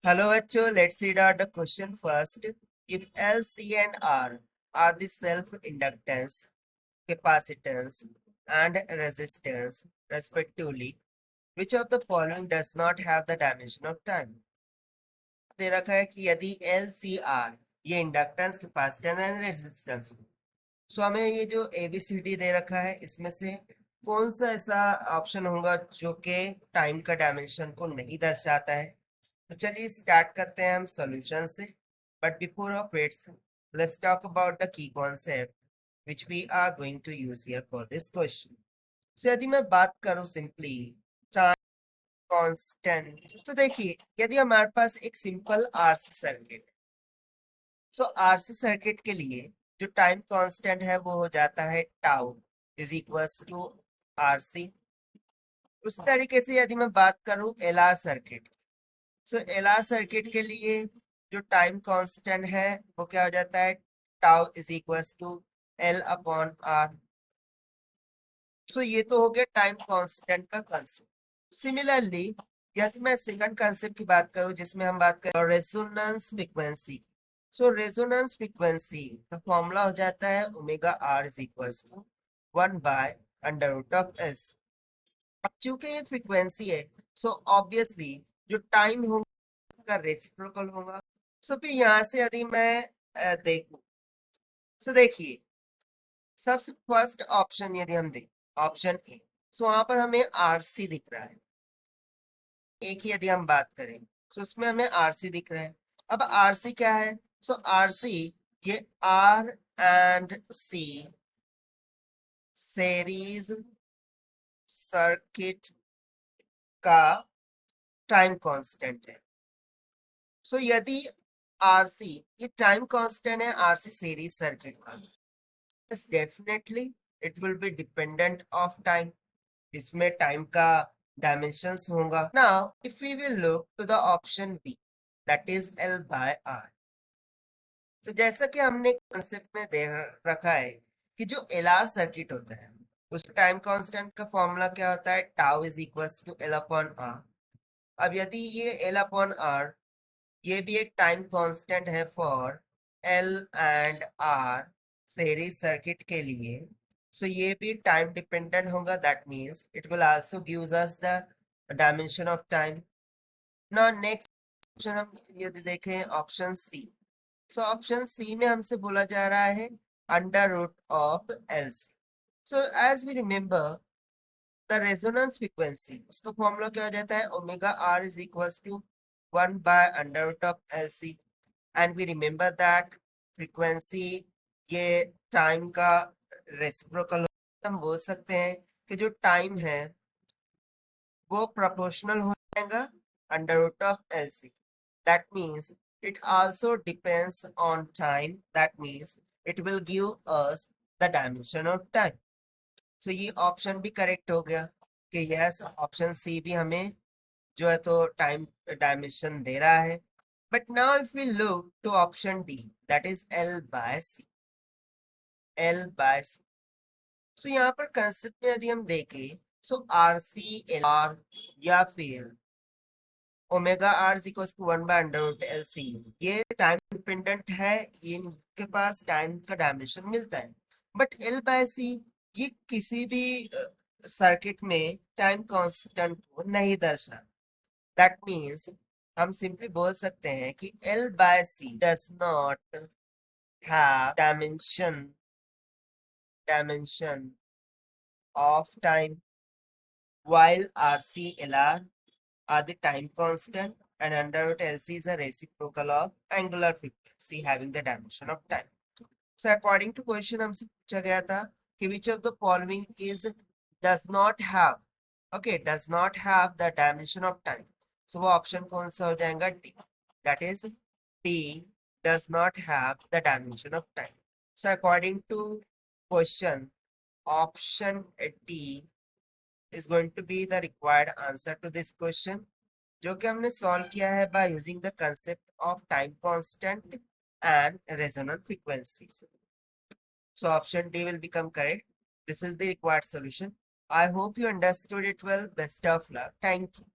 Hello, bachcho. Let's read out the question first. If L, C, and R are the self-inductance, capacitance, and resistance, respectively, which of the following does not have the dimension of time? दे रखा है कि यदि L, C, R ये inductance, capacitance and resistance हो, सो हमें ये जो ABCD दे रखा है इसमें से कौन सा ऐसा ऑप्शन होगा जो कि टाइम का डायमेंशन को नहीं दर्शाता है। तो चलिए स्टार्ट करते हैं हम सॉल्यूशन से। But before of it's let's talk about the key concept which we are going to use here for this question. So यदि मैं बात करूं सिंपली टाइम कांस्टेंट, तो देखिए यदि हमारे पास एक सिंपल आरसी सर्किट, सो आरसी सर्किट के लिए जो टाइम कांस्टेंट है वो हो जाता है tau is equals to RC. उस तरीके से यदि मैं बात करूं LR circuit, so LR circuit के लिए जो टाइम कांस्टेंट है वो क्या हो जाता है tau is equals to L upon R. तो ये तो हो गया टाइम कांस्टेंट का कंसेप्ट। सिमिलरली यदि मैं सेकंड कंसेप्ट की बात करूं जिसमें हम बात करें resonance frequency, so resonance frequency का फॉर्मूला हो जाता है omega R is equals to 1 by under root of S. अब चूंकि ये फ्रीक्वेंसी है, सो ऑब्वियसली जो टाइम होगा का रेसिप्रोकल होगा। सो फिर यहाँ से यदि मैं देखूं, सो देखिए सबसे फर्स्ट ऑप्शन यदि हम दें ऑप्शन ए, सो वहां पर हमें आरसी दिख रहा है। ए की यदि हम बात करें सो उसमें हमें आरसी दिख रहा है। अब आरसी क्या है? सो आरसी ये R and C series circuit का टाइम कांस्टेंट है। सो यदि आरसी ये टाइम कांस्टेंट है आरसी सीरीज सर्किट का, yes, definitely it will be dependent of time। इसमें टाइम का डायमेंशंस होगा। Now if we will look to the option B that is L by R, तो जैसा कि हमने कंसेप्ट में दे रखा है कि जो एल आर सर्किट होता है उस टाइम कांस्टेंट का फॉर्मूला क्या होता है tau is equals to L upon R. अब यदि ये एल अपॉन आर ये भी एक टाइम कांस्टेंट है for L and R series circuit के लिए, सो ये भी टाइम डिपेंडेंट होगा। That means it will also gives us the dimension of time. Now next option हम यदि देखें option C, so option C में हमसे बोला जा रहा है under root of L C. So as we remember the resonance frequency उसका फॉर्मूला क्या हो जाता है omega R is equals to 1 by under root of L C. And we remember that frequency ये टाइम का रेसिप्रोकल। हम बोल सकते हैं कि जो टाइम है वो प्रोपोर्शनल हो जाएगा under root of L C. That means it also depends on time, that means it will give us the dimension of time। so ये ऑप्शन भी करेक्ट हो गया कि यस ऑप्शन सी भी हमें जो है तो टाइम डायमेंशन दे रहा है। But now if we look to option D that is L by C, L by C. So यहाँ पर कंसेप्ट में यदि हम देखें so R C L R या फिर omega R equals to 1 by under root L C, ये time dependent है, ये इनके पास टाइम का डायमेंशन मिलता है। बट एल बाय सी ये किसी भी सर्किट में टाइम कांस्टेंट को नहीं दर्शा। दैट मीन्स हम सिंपली बोल सकते हैं कि L by C does not have dimension of time while RC LR are the time constant and under root LC is a reciprocal of angular frequency having the dimension of time। So according to question हमसे पूछा गया था कि which of the following is does not have, okay, does not have the dimension of time। so वो option कौन सा हो जाएगा D, that is D does not have the dimension of time। so according to question option D is going to be the required answer to this question, जो कि हमने solve किया है by using the concept of time constant and resonant frequencies। So option D will become correct। This is the required solution। I hope you understood it well। Best of luck। Thank you।